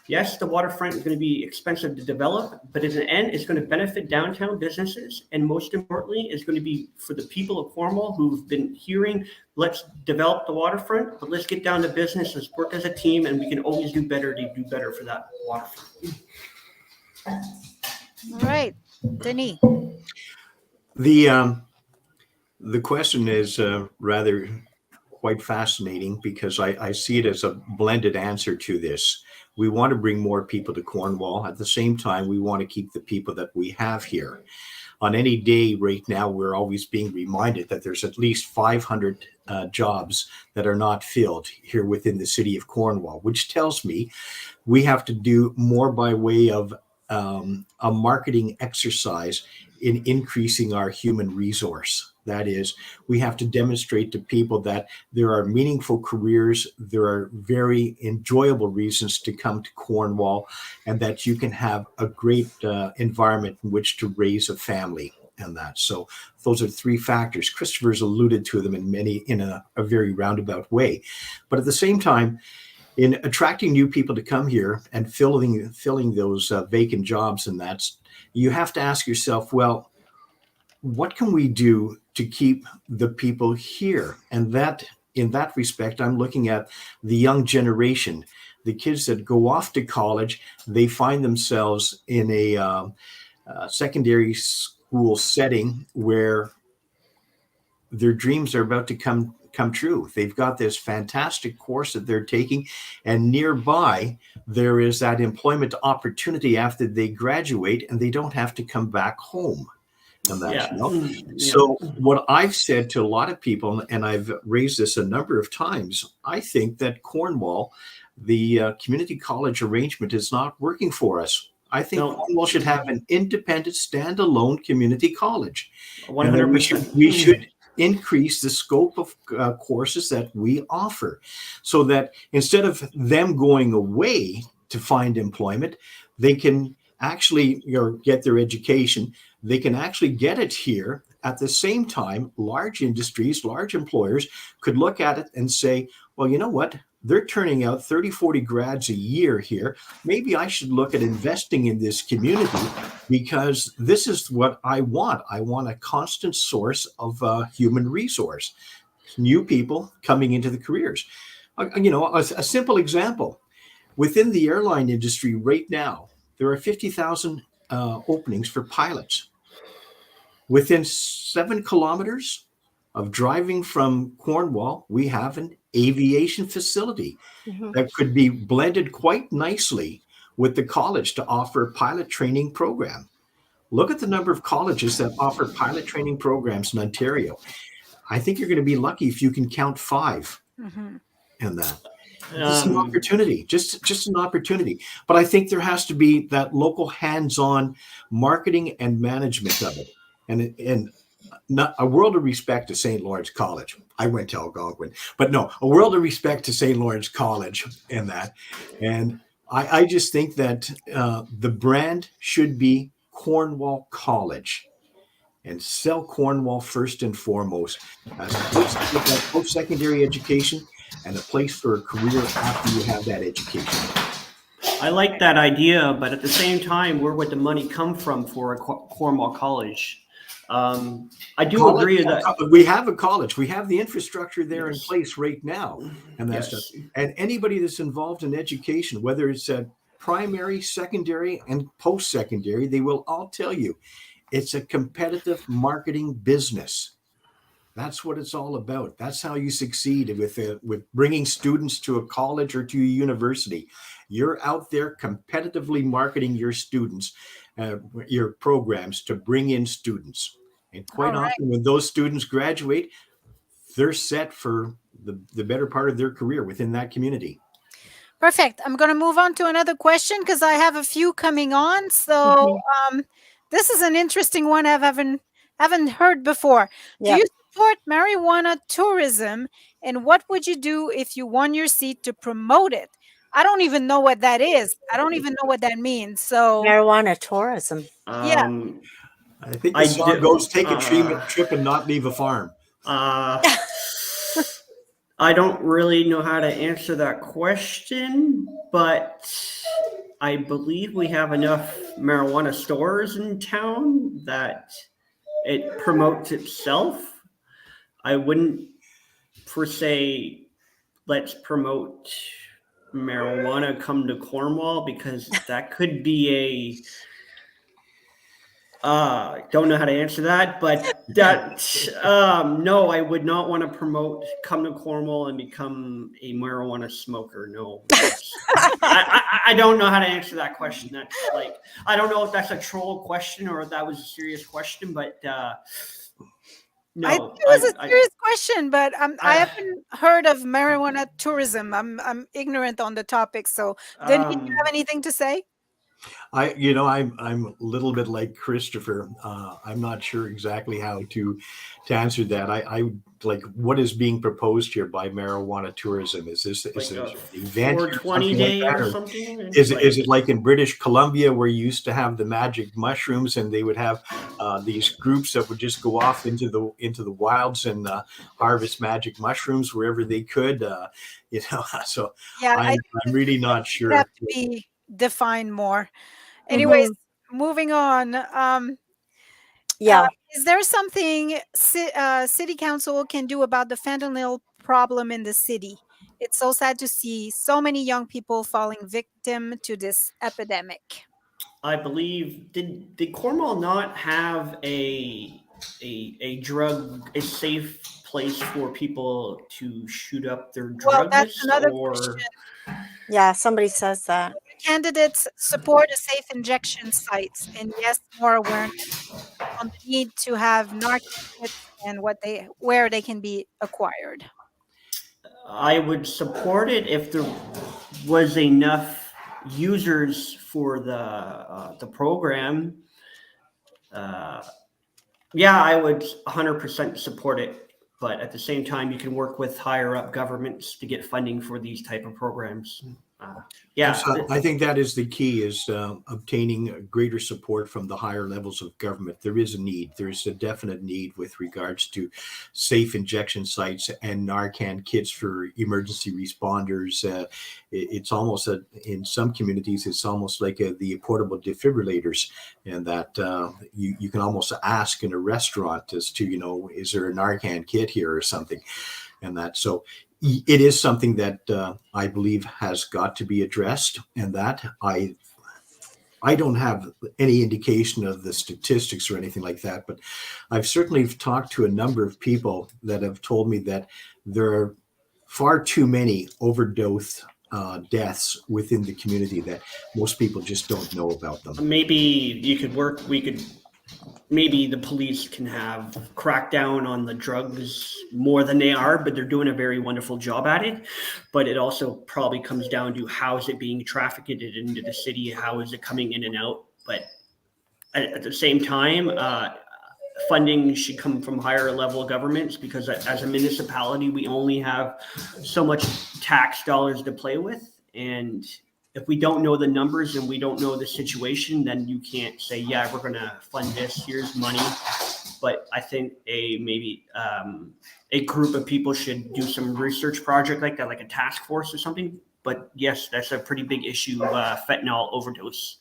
Yes, the waterfront is going to be expensive to develop, but in the end, it's going to benefit downtown businesses. And most importantly, it's going to be for the people of Cornwall who've been hearing, let's develop the waterfront, but let's get down to business, let's work as a team, and we can always do better to do better for that waterfront. All right, Denis. The question is rather quite fascinating because I see it as a blended answer to this. We want to bring more people to Cornwall. At the same time, we want to keep the people that we have here. On any day right now, we're always being reminded that there's at least 500 jobs that are not filled here within the city of Cornwall, which tells me we have to do more by way of a marketing exercise in increasing our human resource. That is, we have to demonstrate to people that there are meaningful careers, there are very enjoyable reasons to come to Cornwall, and that you can have a great environment in which to raise a family and that. So those are 3 factors. Christopher's alluded to them in a very roundabout way. But at the same time, in attracting new people to come here and filling those vacant jobs and that, you have to ask yourself, well, what can we do to keep the people here? And that, in that respect, I'm looking at the young generation, the kids that go off to college. They find themselves in a secondary school setting where their dreams are about to come true. They've got this fantastic course that they're taking, and nearby there is that employment opportunity after they graduate, and they don't have to come back home. And that, Yeah. you know? So what I've said to a lot of people, and I've raised this a number of times, I think that Cornwall, the community college arrangement, is not working for us. I think Cornwall should have an independent, standalone community college. 100%. We should increase the scope of courses that we offer, so that instead of them going away to find employment, they can actually get their education. They can actually get it here. At the same time, large industries, large employers could look at it and say, well, you know what? They're turning out 30, 40 grads a year here. Maybe I should look at investing in this community, because this is what I want. I want a constant source of human resource, new people coming into the careers. A simple example. Within the airline industry right now, there are 50,000 openings for pilots. Within 7 kilometers of driving from Cornwall, we have an aviation facility that could be blended quite nicely with the college to offer a pilot training program. Look at the number of colleges that offer pilot training programs in Ontario. I think you're going to be lucky if you can count 5 in that. It's an opportunity, just an opportunity. But I think there has to be that local hands-on marketing and management of it. And not a world of respect to St. Lawrence College. I went to Algonquin, but no, a world of respect to St. Lawrence College in that. And I just think that the brand should be Cornwall College, and sell Cornwall first and foremost as a place to get that post-secondary education and a place for a career after you have that education. I like that idea, but at the same time, where would the money come from for a Cornwall College? I do agree that we have a college. We have the infrastructure there in place right now, and that's and anybody that's involved in education, whether it's a primary, secondary, and post-secondary, they will all tell you it's a competitive marketing business. That's what it's all about. That's how you succeed with bringing students to a college or to a university. You're out there competitively marketing your students, your programs to bring in students. And quite All right. often, when those students graduate, they're set for the better part of their career within that community. Perfect. I'm going to move on to another question because I have a few coming on. So this is an interesting one I haven't heard before. Do Yeah. you support marijuana tourism, and what would you do if you won your seat to promote it? I don't even know what that is. I don't even know what that means. So Marijuana tourism. yeah, I think the I song do. goes, "Take a trip and not leave a farm." I don't really know how to answer that question, but I believe we have enough marijuana stores in town that it promotes itself. I wouldn't, per se, let's promote marijuana come to Cornwall, because that could be don't know how to answer that, but that no, I would not want to promote come to Cornwall and become a marijuana smoker. No, I don't know how to answer that question. That's like, I don't know if that's a troll question or if that was a serious question, but I think no, it was a serious question, but I I- haven't heard of marijuana tourism. I'm ignorant on the topic. So, Denis, do you have anything to say? I'm a little bit like Christopher. I'm not sure exactly how to answer that. I would like, what is being proposed here by marijuana tourism? Is this like is a it an event or 420 something like day that, or or something. is Like, it like in British Columbia where you used to have the magic mushrooms and they would have these groups that would just go off into the wilds and harvest magic mushrooms wherever they could? So Yeah, I I'm really not think it would have sure. to be defined more. Anyways, Mhm. moving on. Yeah. Is there something city council can do about the fentanyl problem in the city? It's so sad to see so many young people falling victim to this epidemic. I believe, did Cornwall not have a safe place for people to shoot up their Well, that's drugs, another or question. Yeah. Somebody says that. Candidates support a safe injection sites and yes, more awareness on the need to have narcan kits and where they can be acquired. I would support it if there was enough users for the program. Uh, yeah, I would 100% support it, but at the same time, you can work with higher up governments to get funding for these type of programs. Yeah, So I think that is the key, is obtaining greater support from the higher levels of government. There is a need. There's a definite need with regards to safe injection sites and Narcan kits for emergency responders. It's almost in some communities, it's almost like the portable defibrillators, and that you can almost ask in a restaurant as to, is there a Narcan kit here or something, and that. So it is something that I believe has got to be addressed, and that I don't have any indication of the statistics or anything like that, but I've certainly talked to a number of people that have told me that there are far too many overdose deaths within the community that most people just don't know about them. maybe maybe the police can have crack down on the drugs more than they are, but they're doing a very wonderful job at it. But it also probably comes down to how is it being trafficked into the city? How is it coming in and out? But at the same time, funding should come from higher level governments, because as a municipality, we only have so much tax dollars to play with. And if we don't know the numbers and we don't know the situation, then you can't say, yeah, we're going to fund this. Here's money. But I think maybe a group of people should do some research project like that, like a task force or something. But yes, that's a pretty big issue, fentanyl overdose.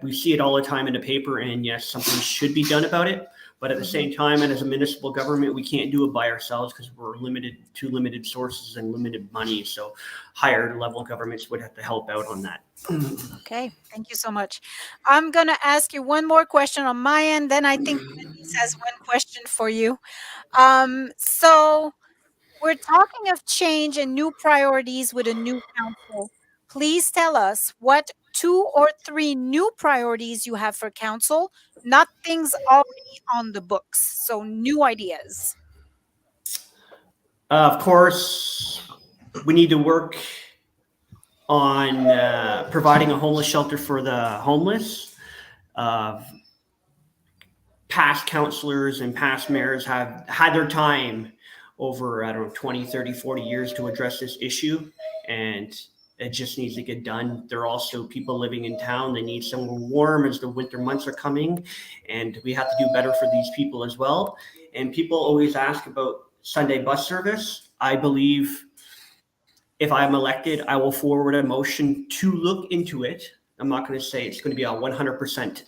We see it all the time in the paper, and yes, something should be done about it. But at the same time, and as a municipal government, we can't do it by ourselves because we're limited sources and limited money. So higher level governments would have to help out on that. Okay, thank you so much. I'm going to ask you one more question on my end. Then I think Denise has one question for you. So we're talking of change and new priorities with a new council. Please tell us, what 2 or 3 new priorities you have for council, not things already on the books. So new ideas. Of course, we need to work on providing a homeless shelter for the homeless. Past councillors and past mayors have had their time over, I don't know, 20, 30, 40 years to address this issue, and it just needs to get done. There are also people living in town. They need somewhere warm as the winter months are coming, and we have to do better for these people as well. And people always ask about Sunday bus service. I believe if I'm elected, I will forward a motion to look into it. I'm not going to say it's going to be a 100%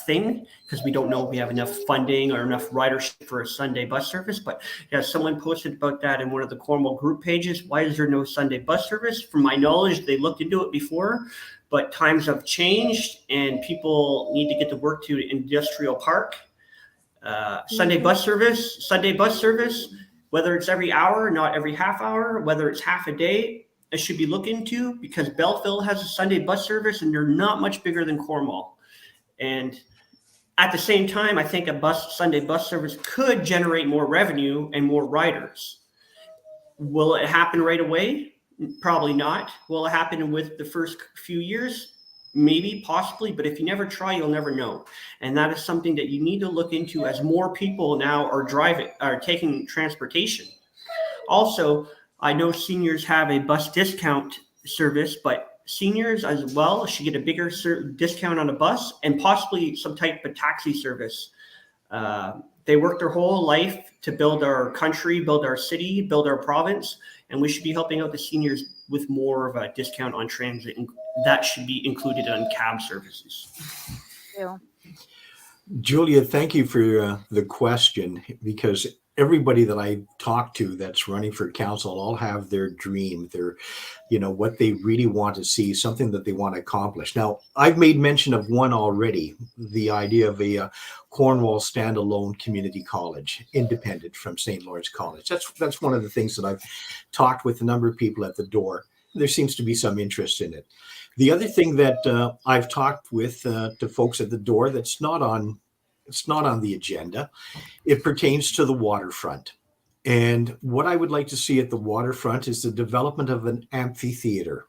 thing, because we don't know if we have enough funding or enough ridership for a Sunday bus service. But yeah, someone posted about that in one of the Cornwall group pages. Why is there no Sunday bus service? From my knowledge, they looked into it before, but times have changed and people need to get to work to Industrial Park. Sunday bus service, whether it's every hour, not every half hour, whether it's half a day, it should be looked into, because Belleville has a Sunday bus service and they're not much bigger than Cornwall. And at the same time, I think a Sunday bus service could generate more revenue and more riders. Will it happen right away? Probably not. Will it happen with the first few years? Maybe, possibly, but if you never try, you'll never know. And that is something that you need to look into as more people now are taking transportation. Also, I know seniors have a bus discount service, but seniors as well should get a bigger discount on a bus, and possibly some type of taxi service. They work their whole life to build our country, build our city, build our province, and we should be helping out the seniors with more of a discount on transit, and that should be included in cab services. Yeah. Julia, thank you for the question, because everybody that I talk to that's running for council all have their dream, their, what they really want to see, something that they want to accomplish. Now, I've made mention of one already, the idea of a Cornwall standalone community college, independent from St. Lawrence College. That's one of the things that I've talked with a number of people at the door. There seems to be some interest in it. The other thing that I've talked with to folks at the door that's not on the agenda, it pertains to the waterfront. And what I would like to see at the waterfront is the development of an amphitheater.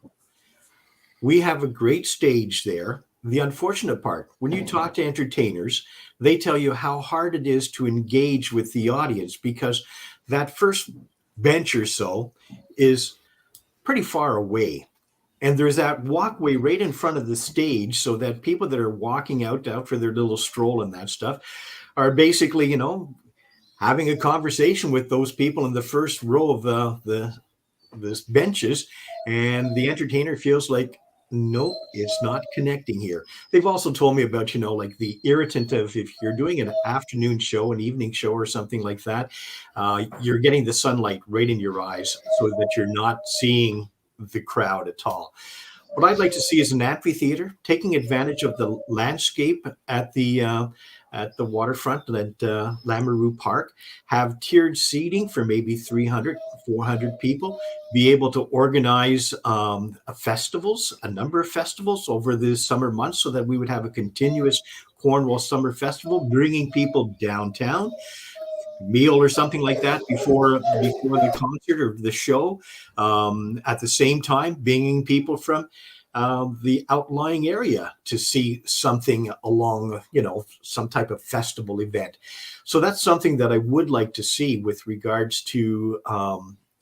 We have a great stage there. The unfortunate part, when you talk to entertainers, they tell you how hard it is to engage with the audience, because that first bench or so is pretty far away. And there's that walkway right in front of the stage, so that people that are walking out for their little stroll and that stuff are basically, having a conversation with those people in the first row of the benches, and the entertainer feels like, nope, it's not connecting here. They've also told me about, like the irritant of, if you're doing an afternoon show, an evening show or something like that, you're getting the sunlight right in your eyes so that you're not seeing the crowd at all. What I'd like to see is an amphitheater, taking advantage of the landscape at the waterfront at Lamoureux Park, have tiered seating for maybe 300, 400 people, be able to organize a number of festivals over the summer months, so that we would have a continuous Cornwall Summer Festival, bringing people downtown, meal or something like that before the concert or the show. At the same time, bringing people from the outlying area to see something along, some type of festival event. So that's something that I would like to see with regards to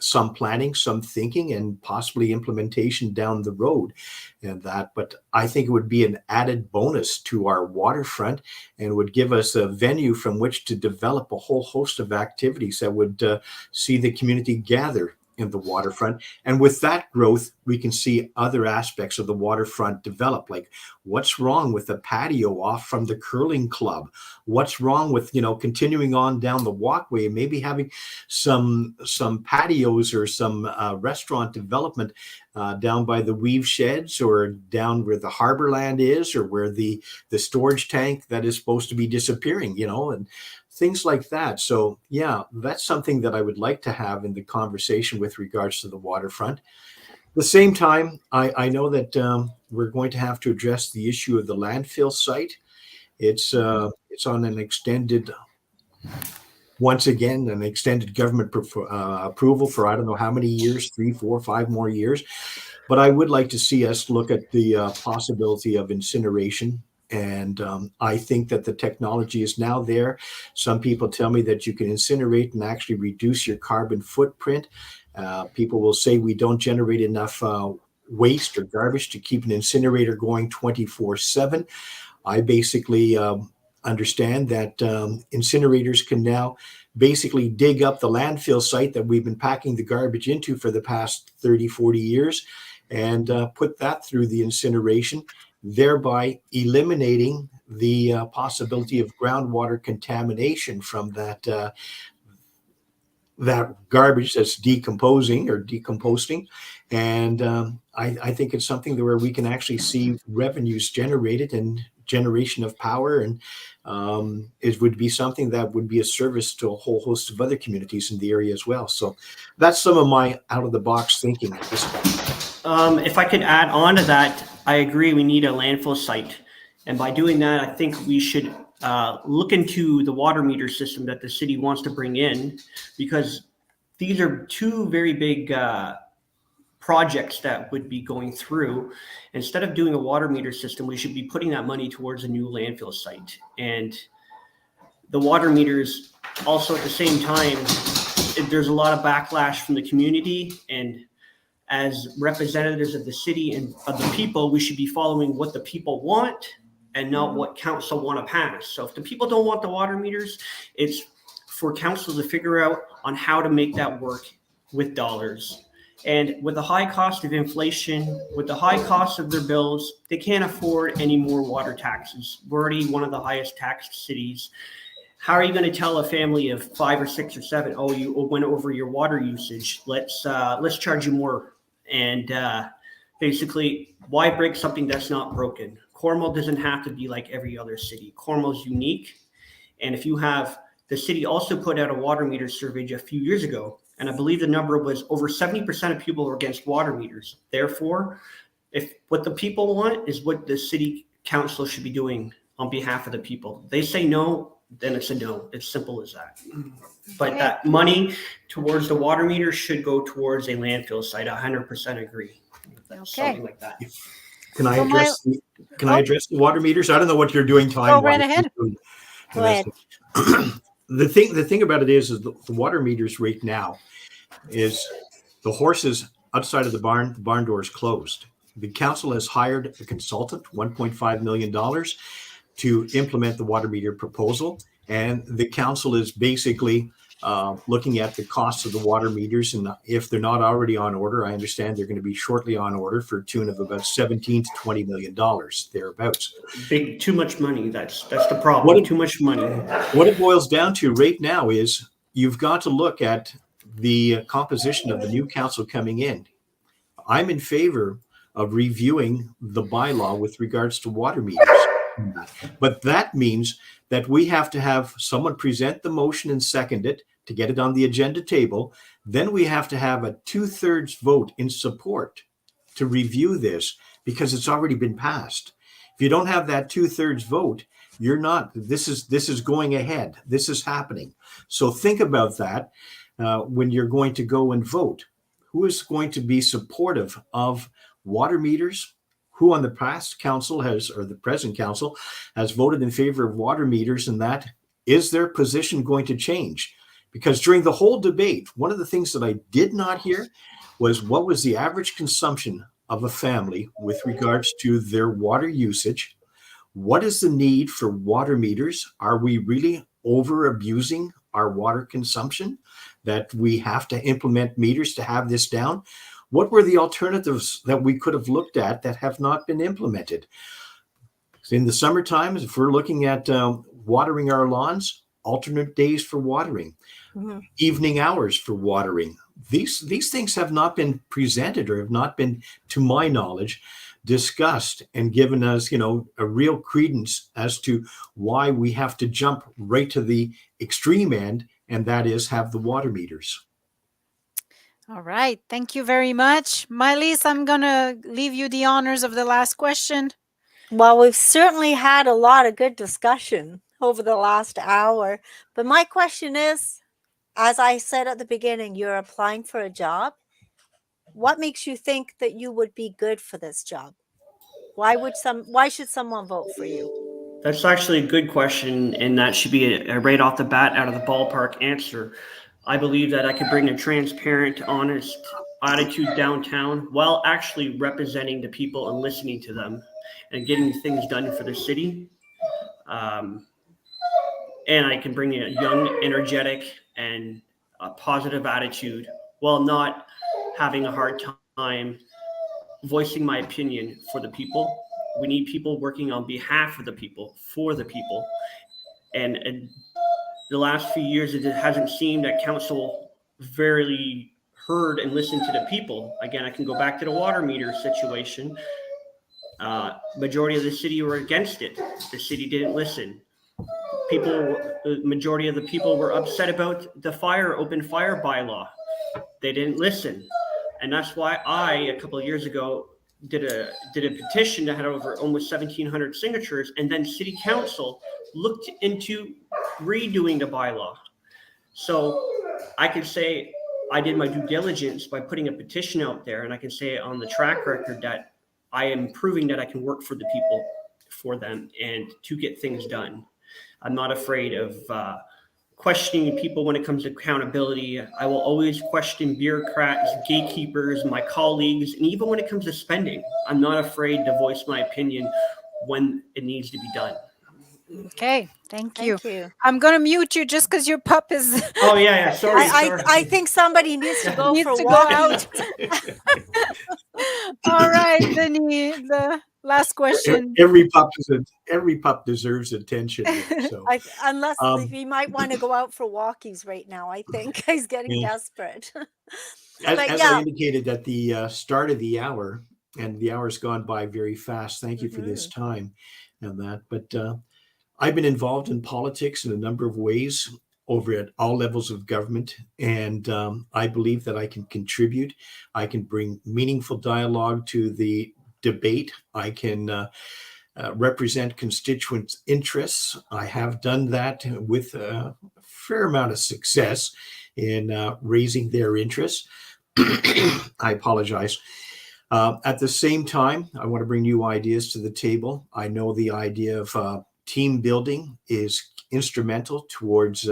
some planning, some thinking, and possibly implementation down the road and that. But I think it would be an added bonus to our waterfront, and would give us a venue from which to develop a whole host of activities that would see the community gather in the waterfront. And with that growth, we can see other aspects of the waterfront develop, like what's wrong with the patio off from the curling club? What's wrong with, continuing on down the walkway and maybe having some patios or some restaurant development down by the weave sheds, or down where the harbor land is, or where the storage tank that is supposed to be disappearing, and things like that. So yeah, that's something that I would like to have in the conversation with regards to the waterfront. the same time, I know that we're going to have to address the issue of the landfill site. It's on an extended, once again, an extended government approval for I don't know how many years, 3, 4, 5 more years. But I would like to see us look at the possibility of incineration. And I think that the technology is now there. Some people tell me that you can incinerate and actually reduce your carbon footprint. People will say we don't generate enough waste or garbage to keep an incinerator going 24/7. I basically understand that incinerators can now basically dig up the landfill site that we've been packing the garbage into for the past 30, 40 years and put that through the incineration, thereby eliminating the possibility of groundwater contamination from that garbage that's decomposing or decomposting. And I think it's something where we can actually see revenues generated and generation of power. And it would be something that would be a service to a whole host of other communities in the area as well. So that's some of my out of the box thinking at this point. If I could add on to that, I agree we need a landfill site. And by doing that, I think we should look into the water meter system that the city wants to bring in, because these are two very big projects that would be going through. Instead of doing a water meter system, we should be putting that money towards a new landfill site. And the water meters also at the same time, there's a lot of backlash from the community, and as representatives of the city and of the people, we should be following what the people want and not what council want to pass. So if the people don't want the water meters, it's for council to figure out on how to make that work with dollars. And with the high cost of inflation, with the high cost of their bills, they can't afford any more water taxes. We're already one of the highest taxed cities. How are you going to tell a family of 5 or 6 or 7, oh, you went over your water usage, let's charge you more? And basically, why break something that's not broken? Cornwall doesn't have to be like every other city. Cornwall's unique. And if you have, the city also put out a water meter survey a few years ago, and I believe the number was over 70% of people are against water meters. Therefore, if what the people want is what the city council should be doing on behalf of the people, they say no, then it's a no. It's simple as that. But that money towards the water meter should go towards a landfill site. 100% agree. Something like that. Can I address I address the water meters? I don't know what you're doing time. Go right ahead. Go ahead. The thing about it is the water meters right now is the horses outside of the barn door is closed. The council has hired a consultant, $1.5 million, to implement the water meter proposal. And the council is basically looking at the costs of the water meters. And if they're not already on order, I understand they're going to be shortly on order for a tune of about $17 to $20 million, thereabouts. Too much money. That's the problem. Too much money. What it boils down to right now is you've got to look at the composition of the new council coming in. I'm in favor of reviewing the bylaw with regards to water meters. But that means that we have to have someone present the motion and second it to get it on the agenda table. Then we have to have a 2/3 vote in support to review this because it's already been passed. If you don't have that 2/3 vote, you're not, this is going ahead. This is happening. So think about that when you're going to go and vote. Who is going to be supportive of water meters? Who on the past council has, or the present council has voted in favor of water meters, and that is their position going to change? Because during the whole debate, one of the things that I did not hear was what was the average consumption of a family with regards to their water usage. What is the need for water meters? Are we really over abusing our water consumption that we have to implement meters to have this down? What were the alternatives that we could have looked at that have not been implemented? In the summertime, if we're looking at watering our lawns, alternate days for watering, evening hours for watering. These things have not been presented or have not been, to my knowledge, discussed and given us, a real credence as to why we have to jump right to the extreme end, and that is have the water meters. All right. Thank you very much. Mylise, I'm going to leave you the honors of the last question. Well, we've certainly had a lot of good discussion over the last hour. But my question is, as I said at the beginning, you're applying for a job. What makes you think that you would be good for this job? Why should someone vote for you? That's actually a good question, and that should be a right off the bat, out of the ballpark answer. I believe that I could bring a transparent, honest attitude downtown while actually representing the people and listening to them and getting things done for the city. Um, and I can bring a young, energetic, and a positive attitude while not having a hard time voicing my opinion for the people. We need people working on behalf of the people, for the people. And the last few years, it hasn't seemed that council very heard and listened to the people. Again, I can go back to the water meter situation. Majority of the city were against it. The city didn't listen. The majority of the people were upset about the open fire bylaw. They didn't listen, and that's why a couple of years ago did a petition that had over almost 1,700 signatures, and then City Council looked into redoing the bylaw. So I could say I did my due diligence by putting a petition out there, and I can say on the track record that I am proving that I can work for the people, for them, and to get things done. I'm not afraid of questioning people when it comes to accountability. I will always question bureaucrats, gatekeepers, my colleagues, and even when it comes to spending, I'm not afraid to voice my opinion when it needs to be done. Okay, thank you. Thank you. I'm going to mute you just because your pup is. Oh, yeah, sorry. I think somebody needs to go Needs for a to go walk. out. All right, Denis, the last question. Every pup deserves attention. So, Unless um, he might want to go out for walkies right now. I think he's getting Yeah. desperate. as But I yeah, indicated at the start of the hour, and the hour's gone by very fast. Thank you for this time and that. But I've been involved in politics in a number of ways over at all levels of government, and I believe that I can contribute. I can bring meaningful dialogue to the debate. I can represent constituents' interests. I have done that with a fair amount of success in raising their interests. I apologize. At the same time, I want to bring new ideas to the table. I know the idea of team building is instrumental towards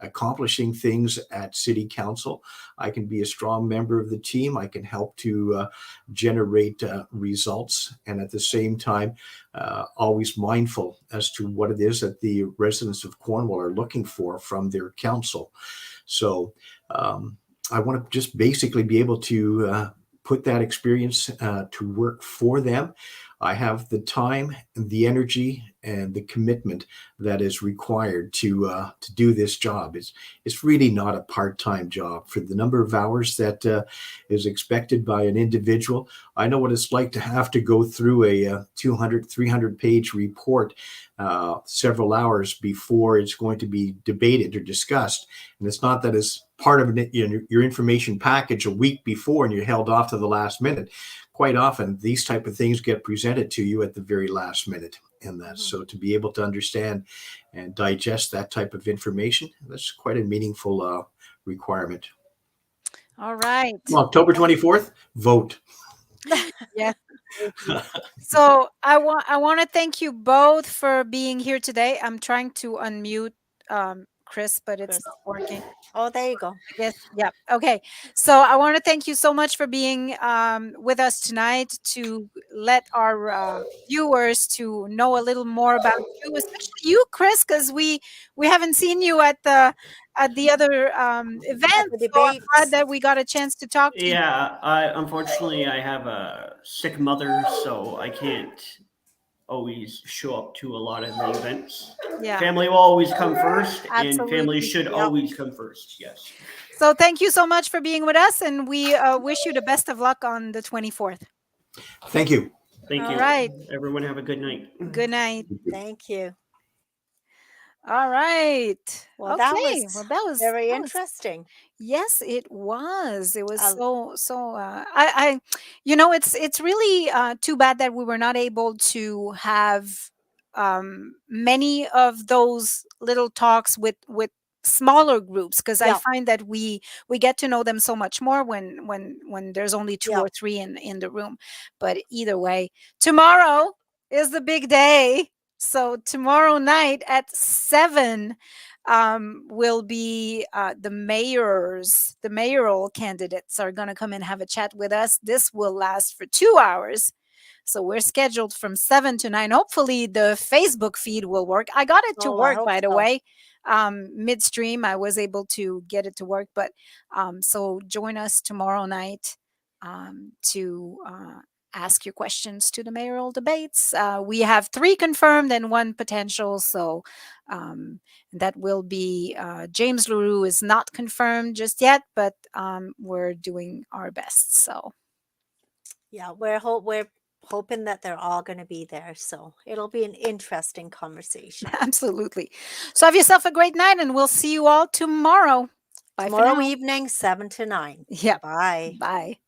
accomplishing things at City Council. I can be a strong member of the team. I can help to generate results, and at the same time, always mindful as to what it is that the residents of Cornwall are looking for from their council. So I want to just basically be able to put that experience to work for them. I have the time, the energy, and the commitment that is required to do this job. It's really not a part-time job. For the number of hours that is expected by an individual, I know what it's like to have to go through a 200, 300-page report several hours before it's going to be debated or discussed. And it's not that it's part of your information package a week before and you're held off to the last minute. Quite often, these type of things get presented to you at the very last minute. And that's so to be able to understand and digest that type of information, that's quite a meaningful requirement. All right. Well, October 24th, vote. Yeah. So I want to thank you both for being here today. I'm trying to unmute Chris, but it's not working. Oh, there you go. I guess, yeah. Okay. So I want to thank you so much for being with us tonight to let our viewers to know a little more about you, especially you, Chris, because we haven't seen you at the other events. the So I'm debates. glad that we got a chance to talk to you. Yeah, unfortunately, I have a sick mother, so I can't always show up to a lot of the events. Yeah. Family will always come first, Absolutely. and family should always come first. Yes. So thank you so much for being with us, and we wish you the best of luck on the 24th. Thank you. Thank you. All right. Everyone have a good night. Good night. Thank you. All right. Well, that was Okay. Well, that was very that was interesting. yes, it was. It was Uh, so it's really too bad that we were not able to have many of those little talks with smaller groups, because I yeah, find that we get to know them so much more when there's only two yeah. or three in the room. But either way, tomorrow is the big day. So tomorrow night at 7 will be the mayoral candidates are going to come and have a chat with us. This will last for 2 hours. So we're scheduled from 7 to 9. Hopefully, the Facebook feed will work. I got it to Oh, I work, hope by the so. way. Midstream, I was able to get it to work. But so join us tomorrow night to ask your questions to the mayoral debates. We have 3 confirmed and 1 potential. So that will be James LaRue is not confirmed just yet, but we're doing our best. So Yeah, we're hoping that they're all going to be there. So it'll be an interesting conversation. absolutely. So have yourself a great night, and we'll see you all tomorrow. Bye for Tomorrow now. evening, 7 to 9. Yep. Bye. Bye.